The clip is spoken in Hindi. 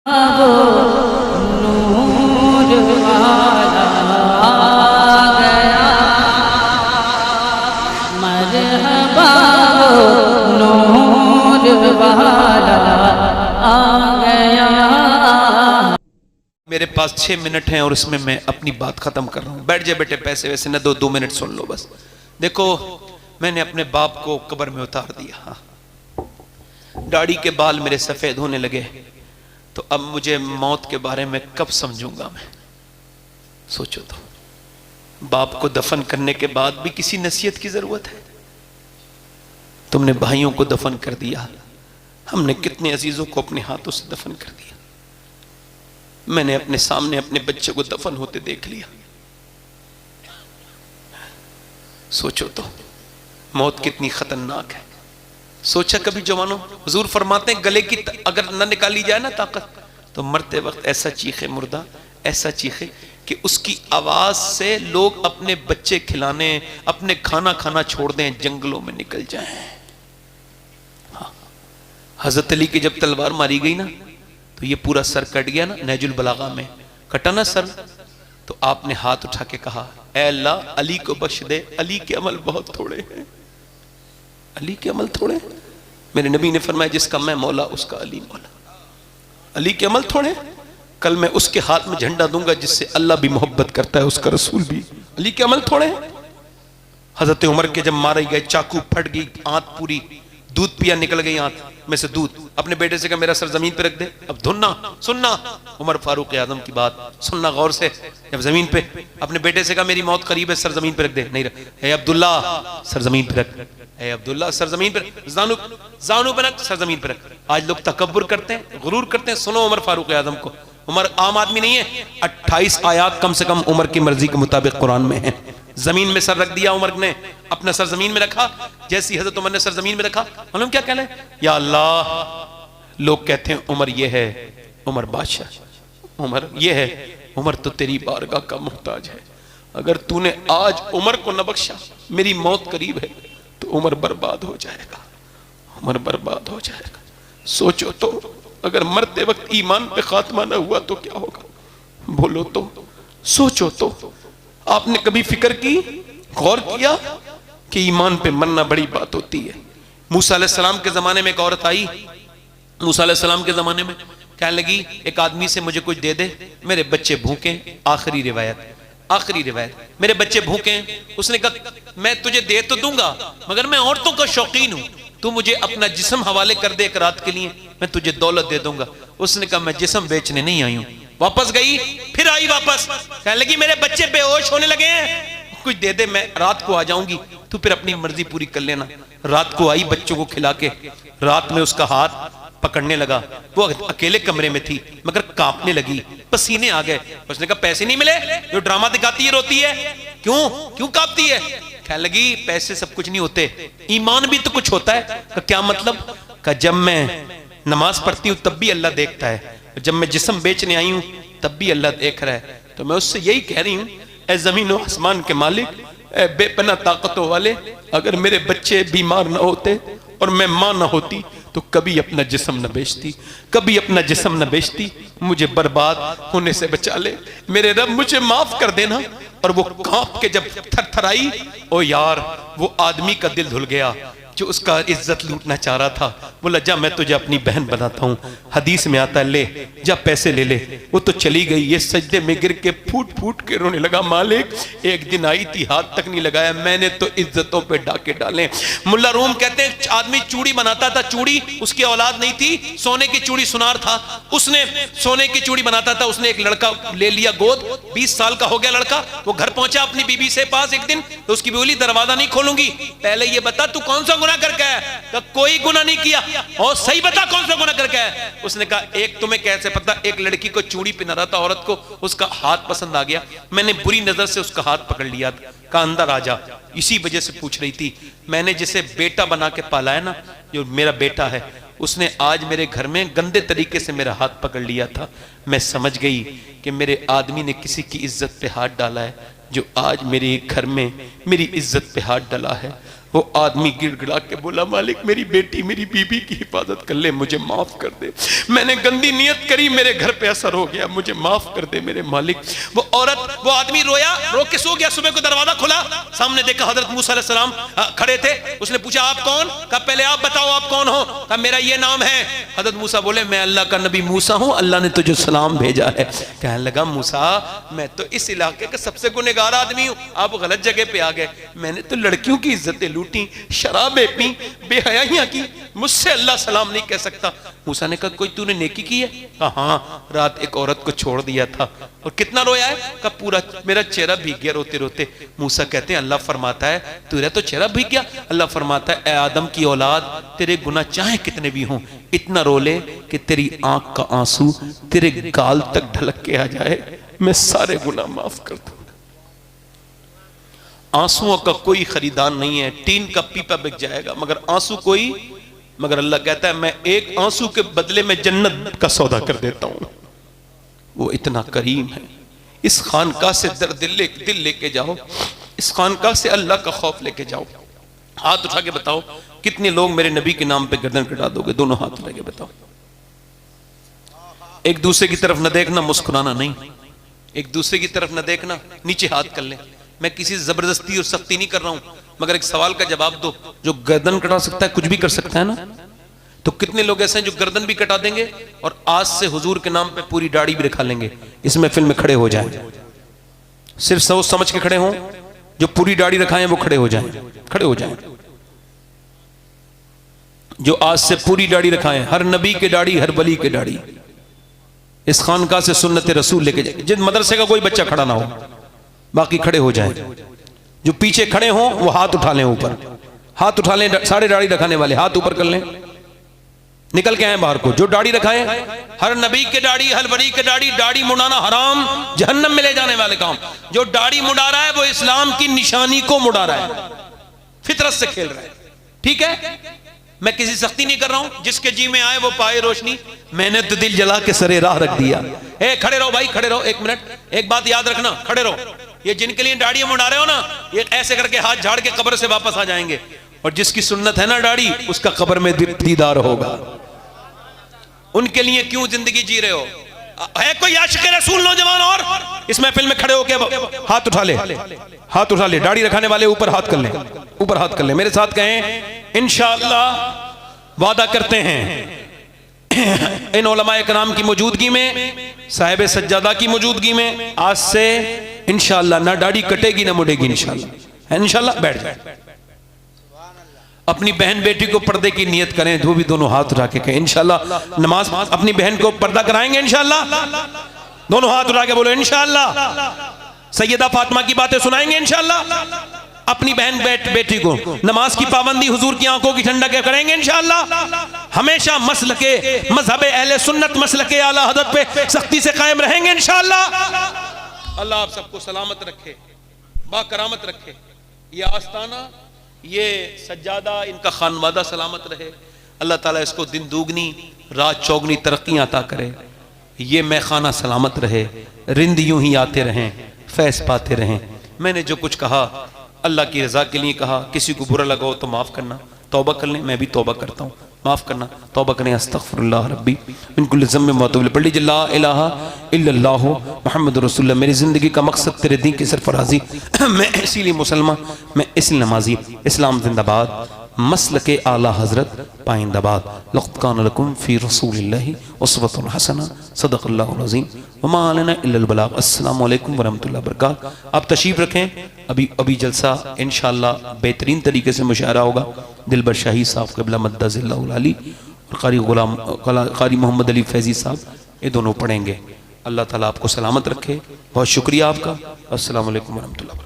नूर वाला आ गया, मरहबा नूर वाला आ गया। मेरे पास 6 मिनट हैं और इसमें मैं अपनी बात खत्म कर रहा हूं। बैठ जाए बेटे, पैसे वैसे न दो, 2 मिनट सुन लो बस। देखो, मैंने अपने बाप को कब्र में उतार दिया, दाढ़ी के बाल मेरे सफेद होने लगे, तो अब मुझे मौत के बारे में कब समझूंगा मैं? सोचो तो, बाप को दफन करने के बाद भी किसी नसीहत की जरूरत है? तुमने भाइयों को दफन कर दिया, हमने कितने अजीजों को अपने हाथों से दफन कर दिया। मैंने अपने सामने अपने बच्चे को दफन होते देख लिया। सोचो तो, मौत कितनी खतरनाक है। सोचा कभी जवानों? हुजूर फरमाते हैं गले की अगर न निकाली जाए ना ताकत, तो मरते वक्त ऐसा चीखे मुर्दा, ऐसा चीखे कि उसकी आवाज से लोग अपने बच्चे खिलाने, अपने खाना खाना छोड़ दें, जंगलों में निकल जाएं। हाँ, हजरत अली की जब तलवार मारी गई ना, तो ये पूरा सर कट गया ना, नहजुल बलागा में कटा ना सर, तो आपने हाथ उठा के कहा, ऐ अल्लाह अली को बख्श दे, अली के अमल बहुत थोड़े हैं, अली के अमल थोड़े। मेरे नबी ने फरमाया जिसका मैं मौला उसका अली मौला। अली के अमल थोड़े, कल मैं उसके हाथ में झंडा दूंगा जिससे अल्लाह भी मोहब्बत करता है, उसका रसूल भी। अली के अमल थोड़े। हजरत उमर के जब मारे गए, चाकू फट गई, आंत पूरी, दूध पिया निकल गई आंत में से दूध। अपने बेटे से कहा मेरा सर जमीन पे रख दे, अब धुनना सुनना। उमर फारूक आजम की बात सुनना गौर से। जब जमीन पे अपने बेटे से कहा मेरी मौत करीब है, सर जमीन पे रख दे, नहीं रख। हे अब्दुल्ला सर जमीन पे रख, हे अब्दुल्ला सर जमीन पे, जानू जानू पे रख, सर जमीन पे रख। आज लोग तकब्बुर करते हैं, गुरूर करते हैं। सुनो उमर फारूक आजम को, उमर आम आदमी नहीं है। 28 आयात कम से कम उमर की मर्जी के मुताबिक कुरान में है। जमीन में सर रख दिया उमर ने, अपना सर जमीन में रखा। जैसी हजरत उमर ने सर जमीन में रखा, मालूम क्या कहना है? या अल्लाह, लोग कहते हैं उमर ये है, उमर बादशाह, उमर ये है, उमर तो तेरी बारगाह का मोहताज है। अगर तूने आज उमर को न बख्शा, मेरी मौत करीब है, तो उमर बर्बाद हो जाएगा, उमर बर्बाद हो जाएगा। सोचो तो, अगर मरते वक्त ईमान पे खात्मा न हुआ तो क्या होगा? बोलो तो, सोचो तो। आपने कभी फिक्र की, गौर किया कि ईमान पे मरना बड़ी बात होती है? मूसा अलैहिस्सलाम के जमाने में एक औरत आई, मूसा अलैहिस्सलाम के जमाने में कहने लगी एक आदमी से मुझे कुछ दे दे, मेरे बच्चे भूखे। आखिरी रिवायत, आखिरी रिवायत, मेरे बच्चे भूखे। उसने कहा मैं तुझे दे तो दूंगा, मगर मैं औरतों का शौकीन हूं, तू मुझे अपना जिस्म हवाले कर दे एक रात के लिए, मैं तुझे दौलत दे दूंगा। उसने कहा मैं जिस्म बेचने नहीं आई हूं। वापस गई, फिर आई वापस, कहने लगी मेरे बच्चे बेहोश होने लगे हैं, कुछ दे दे, मैं रात को आ जाऊंगी, तू फिर अपनी मर्जी पूरी कर लेना। रात को आई बच्चों को खिला के, रात में उसका हाथ पकड़ने लगा। वो अकेले कमरे में थी मगर कांपने लगी, पसीने आ गए। उसने कहा पैसे नहीं मिले, जो ड्रामा दिखाती है रोती है, क्यों क्यों कांपती है? कहने लगी पैसे सब कुछ नहीं होते, ईमान भी तो कुछ होता है। क्या मतलब? का जब मैं नमाज पढ़ती हूँ तब भी अल्लाह देखता है, जब मैं जिस्म बेचने आई हूं तब भी अल्लाह देख रहा है। तो मैं उससे यही कह रही हूं, ए जमीन और आसमान के मालिक, ए बेपना ताकतों वाले, अगर मेरे बच्चे बीमार ना होते और मैं मां ना होती तो कभी अपना जिस्म न बेचती, कभी अपना जिस्म न बेचती। मुझे बर्बाद होने से बचा ले मेरे रब, मुझे माफ कर देना। और वो कांप के जब थरथराई, ओ यार, वो आदमी का दिल धुल गया जो उसका इज्जत लूटना चाह रहा था। बोला जा मैं तुझे अपनी बहन बनाता हूं। हदीस में आता है ले जा पैसे ले ले। वो तो चली गई, ये सजदे में गिर के फूट फूट के रोने लगा, मालिक एक दिन आई थी हाथ तक नहीं लगाया, मैंने तो इज्जतों पे डाके डाले। मुल्ला रूम कहते हैं आदमी चूड़ी बनाता था, चूड़ी उसकी औलाद नहीं थी, सोने की चूड़ी सुनार था, उसने सोने की चूड़ी बनाता था, उसने एक लड़का ले लिया गोद, 20 साल का हो गया लड़का। वो घर पहुंचा अपनी बीबी से पास एक दिन, तो उसकी बोली दरवाजा नहीं खोलूंगी, पहले ये बता तू कौन सा गुनाह करके है? तो कोई गुनाह नहीं किया। और सही बता कौन सा गुनाह करके है? उसने कहा एक तुम्हें कैसे पता? एक लड़की को चूड़ी पहना रहा था, औरत को उसका हाथ पसंद आ गया, मैंने बुरी नजर से उसका हाथ पकड़ लिया, कहा अंदर आ जा। इसी वजह से पूछ रही थी, मैंने जिसे बेटा बना के पाला है ना, जो मेरा बेटा है, उसने आज मेरे घर में गंदे तरीके से मेरा हाथ पकड़ लिया था। मैं समझ गई कि मेरे आदमी ने किसी की इज्जत पे हाथ डाला है, जो आज मेरे घर में मेरी इज्जत पे हाथ डाला है। वो आदमी गिड़गिड़ा के बोला, मालिक मेरी बेटी मेरी बीबी की हिफाजत कर ले, मुझे माफ कर दे, मैंने गंदी नियत करी, मेरे घर पे असर हो गया, मुझे माफ कर दे मेरे मालिक। वो औरत, वो आदमी रोया, रो के सो गया। सुबह को दरवाजा खुला, सामने देखा हजरत मूसा अलैहिस्सलाम खड़े थे। उसने पूछा आप कौन? कहा पहले आप बताओ आप कौन हो? कहा मेरा ये नाम है। हजरत मूसा बोले मैं अल्लाह का नबी मूसा हूं, अल्लाह ने तुझे सलाम भेजा है। कहने लगा मूसा मैं तो इस इलाके का सबसे गुनहगार आदमी हूं, आप गलत जगह पे आ गए, मैंने तो लड़कियों की इज्जतें लूटी, शराबें पी, बेहयाइयां की, मुझसे अल्लाह सलाम नहीं कह सकता। मूसा ने कहा कोई तूने नेकी की है? कहा हाँ, रात एक औरत को छोड़ दिया था। और कितना रोया है? कहा पूरा मेरा चेहरा भीग गया रोते रोते। मूसा कहते हैं अल्लाह फरमाता है तेरा तो चेहरा भीग गया, अल्लाह फरमाता है ए आदम की औलाद, तेरे गुनाह चाहे कितने भी हों, इतना रो ले कि तेरी आंख का आंसू तेरे गाल तक ढलक के आ जाए, मैं सारे गुनाह माफ कर दूंगा। आंसुओं का कोई खरीदार नहीं है, टीन का पीपा बिक जाएगा मगर आंसू कोई, मगर अल्लाह कहता है मैं एक आंसू के बदले में जन्नत का सौदा कर देता हूं। वो इतना करीम है। इस खानकाह से दिल लेके जाओ, इस खानकाह से अल्लाह का खौफ लेके जाओ। हाथ उठा के बताओ कितने लोग मेरे नबी के नाम पे गर्दन कटा दोगे? दोनों हाथ उठा के बताओ। एक दूसरे की तरफ न देखना, मुस्कुराना नहीं, एक दूसरे की तरफ न देखना, नीचे हाथ कर ले। मैं किसी से जबरदस्ती और सख्ती नहीं कर रहा हूं, मगर एक सवाल का जवाब दो, जो गर्दन कटा सकता है कुछ भी कर सकता है ना? तो कितने लोग ऐसे हैं जो गर्दन भी कटा देंगे और आज से हुजूर के नाम पे पूरी दाढ़ी भी रखा लेंगे, इस महफिल में खड़े हो जाएं, सिर्फ सोच समझ के खड़े हों, जो पूरी दाढ़ी रखाएं वो खड़े हो जाएं, खड़े हो जाएं। जो आज से पूरी दाढ़ी रखाएं, हर नबी के दाढ़ी, हर वली के दाढ़ी, इस खानकाह से सुन्नत रसूल लेके जाए। जिस मदरसे का कोई बच्चा खड़ा ना हो, बाकी खड़े हो जाएं। जो पीछे खड़े हों वो हाथ उठा लें, ऊपर हाथ उठा लें, सारे दाढ़ी रखाने वाले हाथ ऊपर कर लें, निकल के आए बाहर को। जो दाढ़ी रखाए, हर नबी के दाढ़ी, हर वली के दाढ़ी, दाढ़ी मुड़ाना हराम, जहन्नम में ले जाने वाले काम। जो दाढ़ी मुड़ा रहा है वो इस्लाम की निशानी को मुड़ा रहा है, फितरत से खेल रहा है। ठीक है, मैं किसी सख्ती नहीं कर रहा हूं, जिसके जी में आए वो पाए रोशनी। मैंने तो दिल जला के सरे राह रख दिया। ए खड़े रहो भाई, खड़े रहो, एक मिनट, एक बात याद रखना, खड़े रहो। ये जिनके लिए दाढ़ी मुड़ा रहे हो ना, ये ऐसे करके हाथ झाड़ के कब्र से वापस आ जाएंगे, और जिसकी सुन्नत है ना दाढ़ी, उसका कब्र में दीदार होगा। उनके लिए क्यों जिंदगी जी रहे हो? है कोई आशिक रसूल नौजवान और इस महफिल में खड़े होके हाथ उठा ले, हाथ उठा ले, दाढ़ी रखाने वाले ऊपर हाथ कर ले, ऊपर हाथ कर ले, मेरे साथ कहें इंशाअल्लाह वादा करते हैं इन उलमाए कराम की मौजूदगी में, साहिब सज्जादा की मौजूदगी में, आज से इंशाअल्लाह ना दाढ़ी कटेगी ना मुड़ेगी इंशाअल्लाह, है इंशाअल्लाह। बैठ जाए, अपनी बहन बेटी को पर्दे की नियत करें, वो भी दोनों हाथ उठा के कहें इंशाअल्लाह नमाज अपनी बहन को पर्दा कराएंगे इंशाअल्लाह, दोनों हाथ उठा के बोलो इंशाअल्लाह। सैयदा फातिमा की बातें सुनाएंगे इंशाअल्लाह, अपनी बहन बेटी को नमाज की पाबंदी, हुजूर की आंखों की ठंडक करेंगे इंशाअल्लाह। हमेशा मसलके मजहबे अहले सुन्नत, मसलके आला हज़रत पे सख्ती से कायम रहेंगे इंशाअल्लाह। अल्लाह आप सबको सलामत रखे, बाकरामत रखे। ये आस्ताना, ये सज्जादा, इनका खानवादा सलामत रहे। अल्लाह ताला इसको दिन दुगनी रात चौगनी तरक्की अता करे। ये मैखाना सलामत रहे, रिंद यूं ही आते रहें, फैज़ पाते रहें। मैंने जो कुछ कहा अल्लाह की रज़ा के लिए कहा, किसी को बुरा लगा हो तो माफ़ करना, तौबा कर लें, मैं भी तौबा करता हूँ, माफ़ करना, तौबा करें। अस्तग़फिरुल्लाह रब्बी मिन कुल्लि ज़म्बिन व अतूबु इलैह। पढ़ लीजिए ला इलाहा इल्लल्लाहु मुहम्मदुर रसूलुल्लाह। मेरी ज़िंदगी का मकसद तेरे दीन की सरफराजी, मैं इसीलिए मुसलमान, मैं इसलिए नमाजी। इस्लाम जिंदाबाद, मसलके आला हज़रत पाइंदाबाद। लक़द कान लकुम फ़ी रसूलिल्लाहि उस्वतुन हसना, सदक़ल्लाहुल अज़ीम, व मा अलैना इल्लल बलाग़। अस्सलामु अलैकुम व रहमतुल्लाहि व बरकातहू। आप तशरीफ़ रखें, अभी जलसा इंशाअल्लाह बेहतरीन तरीके से मुशायरा होगा। दिलबर शाही साहब क़िबला मद्दज़िल्लाहुल अली और क़ारी मोहम्मद अली फैज़ी साहब, ये दोनों पढ़ेंगे। अल्लाह ताला आपको सलामत रखे। बहुत शुक्रिया आपका। अस्सलामु अलैकुम व रहमतुल्लाहि।